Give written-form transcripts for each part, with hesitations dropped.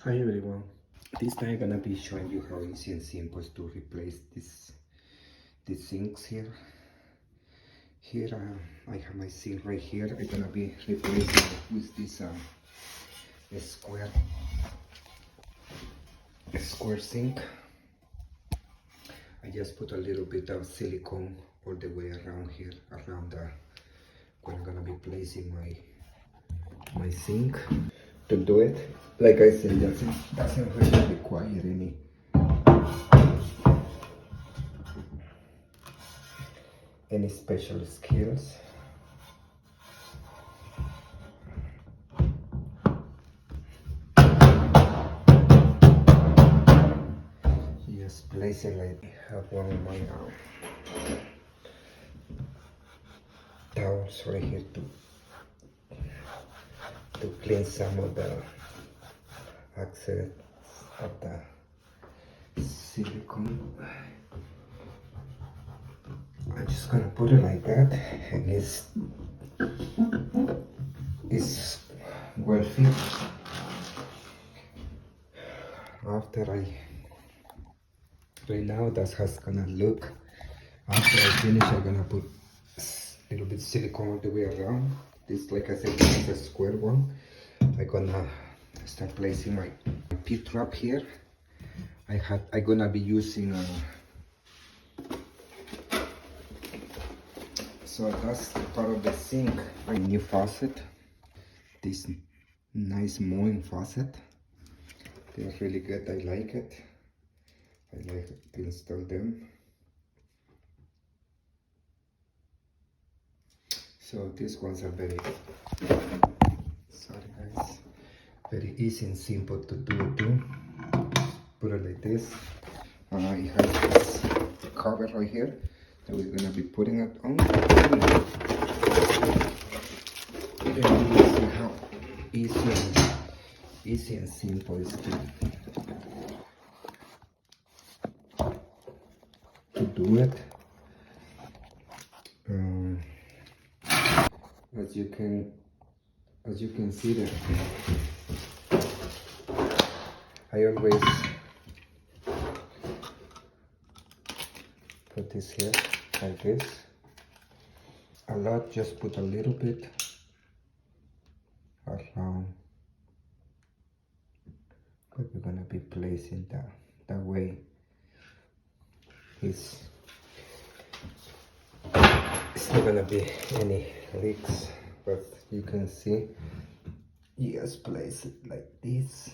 Hi everyone. This time I'm gonna be showing you how easy and simple to replace these sinks here. Here I have my sink right here. I'm gonna be replacing it with this square sink. I just put a little bit of silicone all the way around here, around where I'm gonna be placing my sink. To do it, like I said, doesn't really require any special skills. Just place it like I have one of my towels right here to clean some of the excess of the silicone. I'm just gonna put it like that, and it's well fit. After right now that's how it's gonna look. After I finish, I'm gonna put a little bit silicone all the way around. This, like I said, this is a square one. I'm gonna start placing my P-trap here. I'm gonna be using so that's the part of the sink. My new faucet, this nice mowing faucet. They're really good. I like it. I like to install them. So these ones are very, sorry guys, very easy and simple to do it too. Put it like this. It has this cover right here that we're gonna be putting it on. And you will see how easy and simple it is to do it. As you can see that I always put this here like this. A lot, just put a little bit around, but we're gonna be placing that way. It's not gonna be any leaks, but you can see, you just place it like this.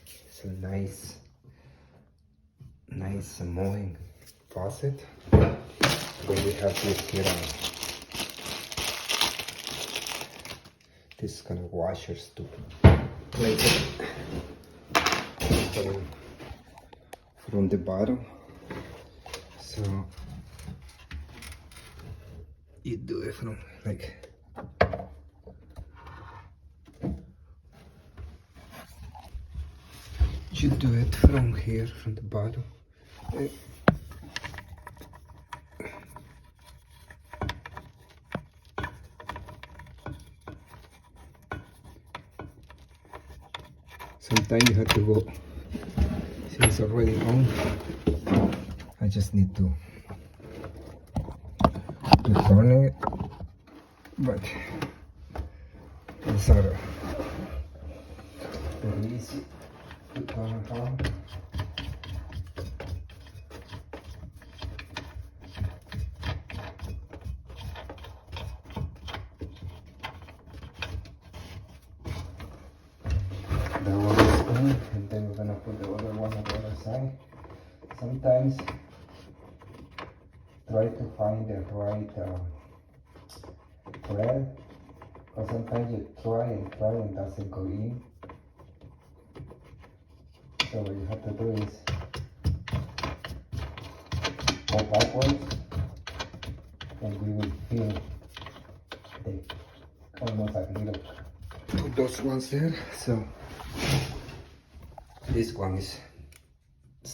It's a nice mowing faucet. Then we have this here, this kind of washers to place it from the bottom. So you do it from like you do it from here, from the bottom. Sometimes you have to go, see it's already on. I just need to turn it, but it's not very easy to turn it on. That one is on, and then we're gonna put the other one on the other side. Sometimes try to find the right thread, because sometimes you try and doesn't go in. So what you have to do is go backwards, and we will feel almost like little. Put those ones there. So this one is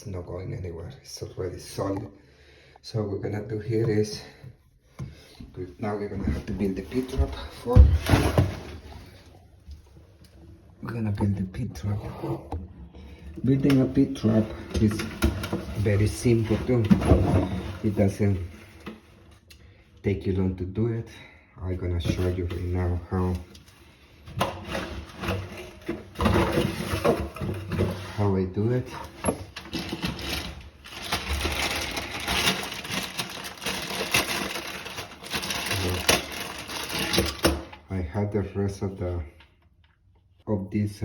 not going anywhere. It's already solid. So what we're gonna do here is now we're gonna have to build the P-trap for we're gonna build the pit trap. Building a pit trap is very simple too. It doesn't take you long to do it. I'm gonna show you right now how I do it. I had the rest of this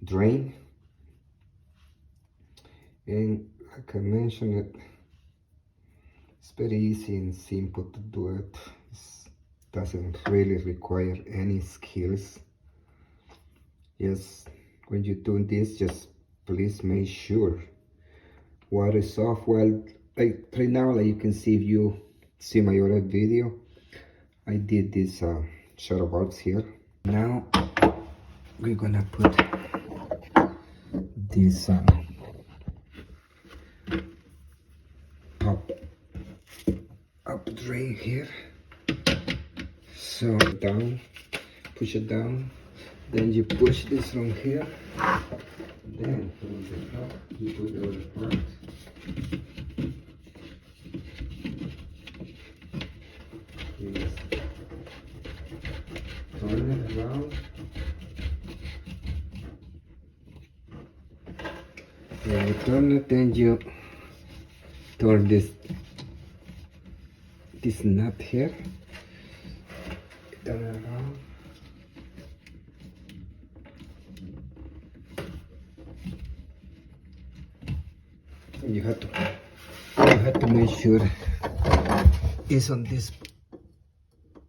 drain, and like I mentioned, it's very easy and simple to do it. It doesn't really require any skills. Yes, when you do this, just please make sure water is off. Well, like right now, like you can see, if you see my other video, I did this shutter bulbs here. Now we're gonna put this up drain here. So down, push it down, then you push this from here, then from the top you put the other part. Yes. Turn it around. When you turn it, then you turn this nut here. Turn it around. And you have to make sure it's on this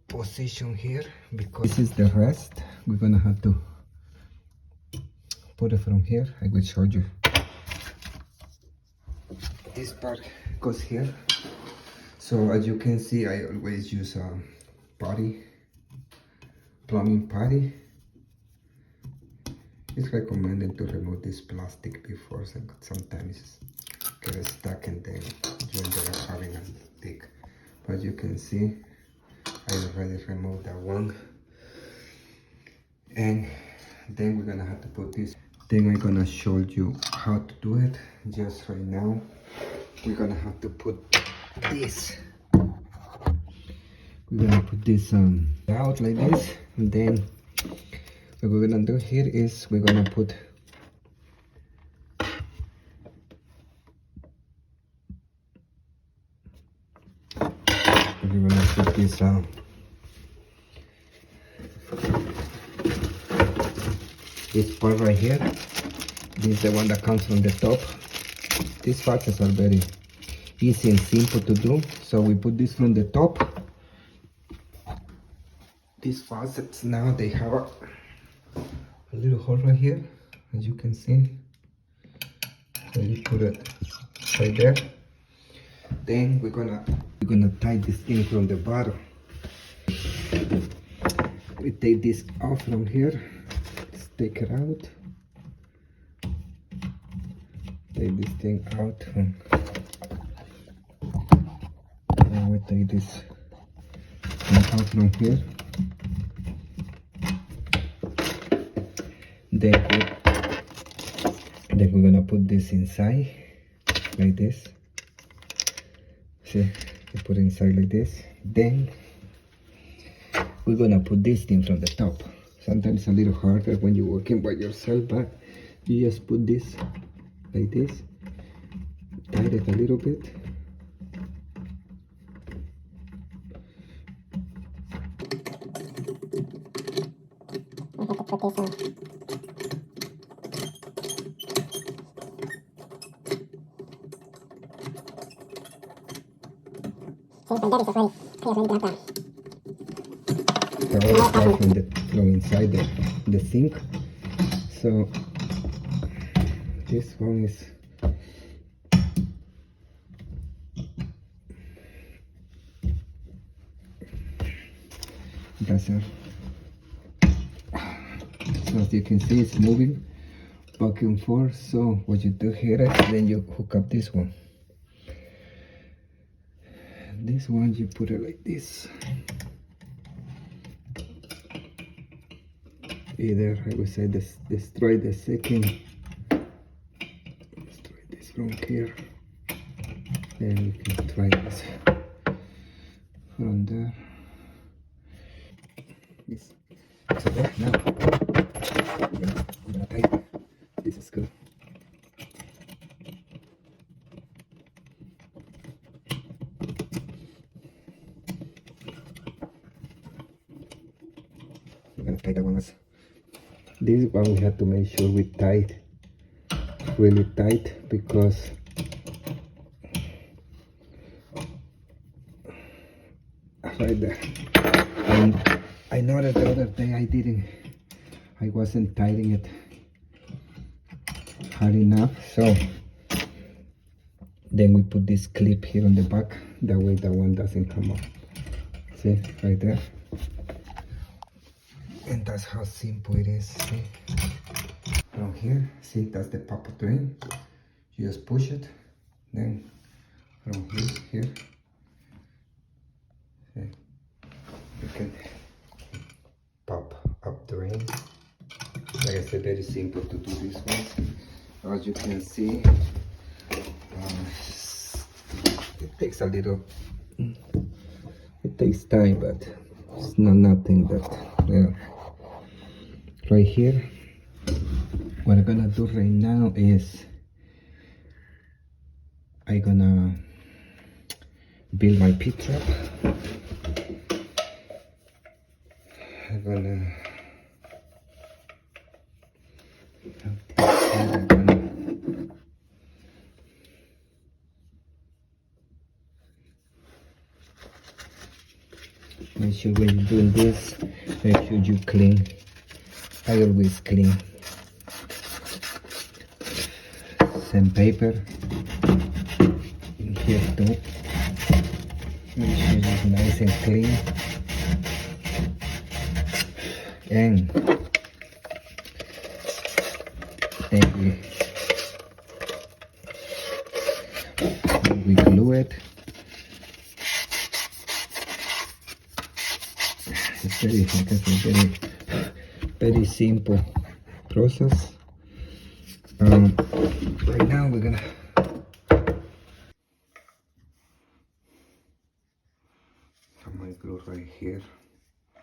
position here, because this is the rest. We're gonna have to put it from here. I will show you. This part goes here. So as you can see, I always use a plumbing putty. It's recommended to remove this plastic before, sometimes get stuck and then you end up having a leak. But you can see I already removed that one, and then we're gonna have to put this. Then I'm gonna show you how to do it. Just right now, we're gonna have to put this. We're gonna put this out like this, and then what we're gonna do here is we're gonna put this this part right here. This is the one that comes from the top. These faucets are very easy and simple to do. So we put this from the top. These faucets now, they have a little hole right here, as you can see. So you put it right there. Then we're gonna tie this thing from the bottom. We take this off from here. Let's take it out. Take this thing out, and we take this out from here. Then we're gonna put this inside like this. See, you put it inside like this. Then we're gonna put this thing from the top. Sometimes it's a little harder when you're working by yourself, but you just put this like this, tight it a little bit. The oil starts from inside the sink. So this one is doesn't. So as you can see, it's moving back and forth. So what you do here is then you hook up this one. This one you put it like this. either I would say destroy the second, destroy this from here, then we can try this from there. Yes. So there now. I'm gonna tighten. This is good. I'm gonna tighten one as this one. We have to make sure we tight, really tight, because right there. And I noticed the other day I wasn't tightening it hard enough, so then we put this clip here on the back, that way that one doesn't come off. See, right there. And that's how simple it is. See, from here, see, that's the pop-up drain. You just push it, then from here, see, you can pop up the drain. Like I said, very simple to do this one. As you can see, it takes a little, it takes time, but it's not nothing that, right here, what I'm gonna do right now is I'm gonna build my pit trap. I'm gonna make sure when you're doing this, make sure you clean. I always clean. Sandpaper in here too. Make sure it's nice and clean. And then we glue it. It's very, like I said, very simple process. Right now we're gonna have my glue right here.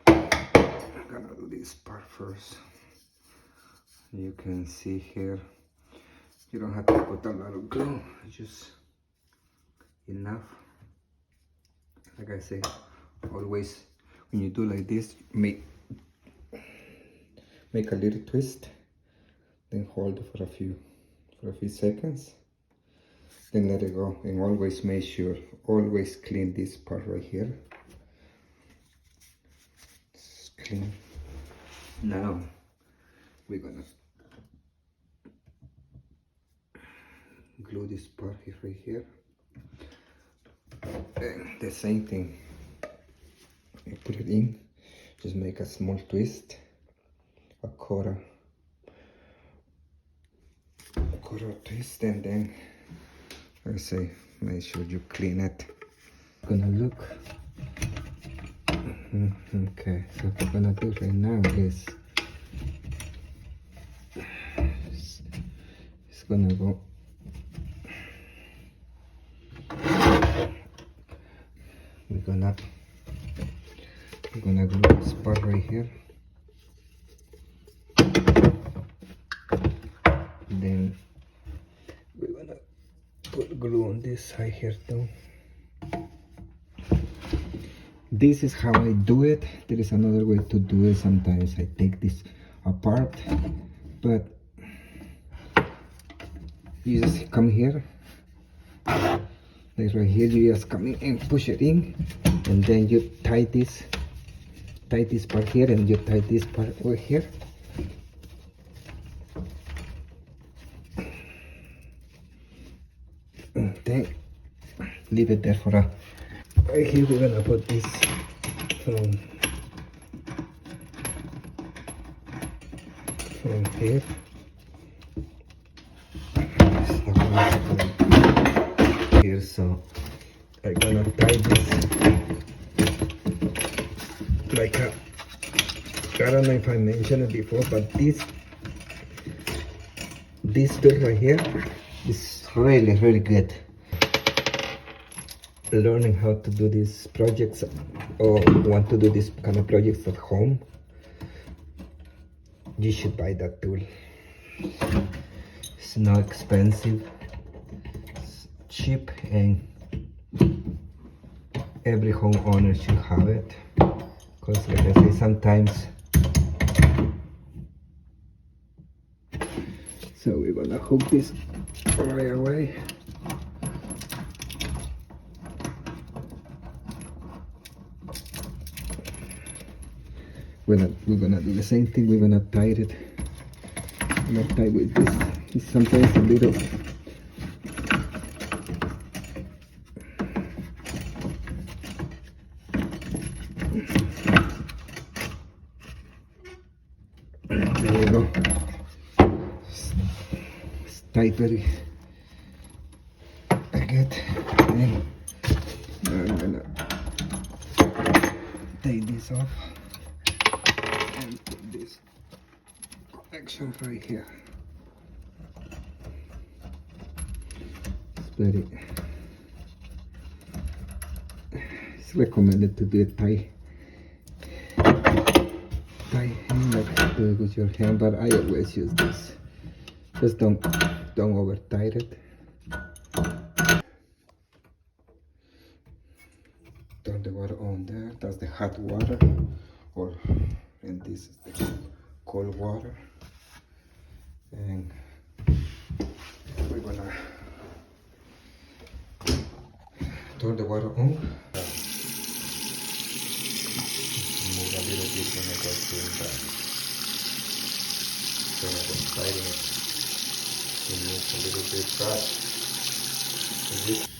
I'm gonna do this part first. You can see here, you don't have to put a lot of glue, just enough. Like I say, always when you do like this, make a little twist, then hold it for a few seconds, then let it go. And always make sure, always clean this part right here. It's clean. Now we're gonna glue this part here, right here. And the same thing, you put it in, just make a small twist, a quarter twist, and then I say make sure you clean it. Gonna look. Okay, so what I'm gonna do right now is it's gonna go we're gonna glue this part right here. Then we're gonna put glue on this side here too. This is how I do it. There is another way to do it. Sometimes I take this apart, but you just come here, like right here, you just come in and push it in, and then you tie this part here, and you tie this part over here. And then leave it there for a. Right here we're gonna put this from here. Here, so I'm gonna tie this like a I don't know if I mentioned it before, but this tool right here is really good. Learning how to do these projects or want to do this kind of projects at home, you should buy that tool. It's not expensive, it's cheap, and every homeowner should have it, because like I say, sometimes. So we're gonna hook this right away. We're gonna do the same thing. We're gonna tie it. I'm gonna tie with this. It's sometimes a little. There we go. It's tight very good. And I'm gonna take this off and put this connection right here. It's recommended to do it tie hand, like do it with your hand, but I always use this. Just don't over tight it. Turn the water on there. That's the hot water, and this is the cold water. And we're gonna turn the water on. Move a little bit when I go doing that. So I was sliding it to move a little bit back.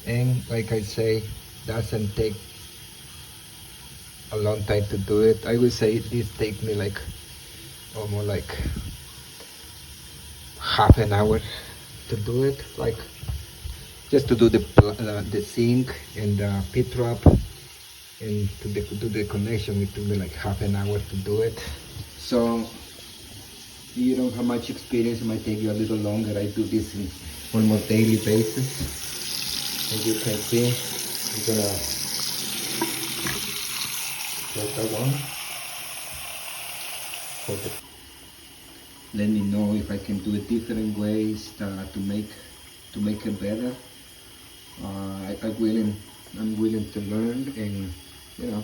And like I say, doesn't take a long time to do it. I would say this takes me like almost like half an hour to do it, like just to do the sink and the pit trap, and to do the connection. It took me like half an hour to do it. So you don't have much experience, it might take you a little longer. I do this in almost daily basis. As you can see, we're gonna press that one. Let me know if I can do it different ways to make it better. I'm willing to learn and, you know,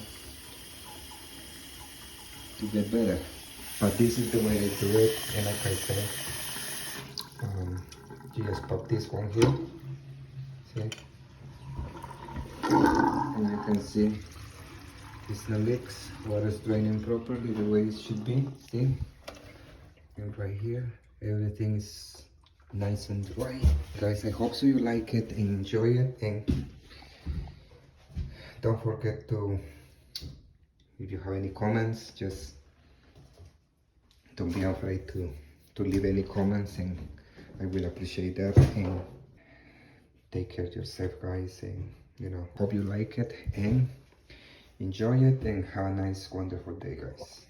to get better. But this is the way I do it, and like I said, you just pop this one here, see, and you can see it's no leaks, water is draining properly the way it should be, see, and right here everything is nice and dry. Guys, I hope so you like it and enjoy it, and don't forget to, if you have any comments, just don't be afraid to leave any comments, and I will appreciate that. And take care of yourself, guys, and, you know, hope you like it and enjoy it, and have a nice, wonderful day, guys.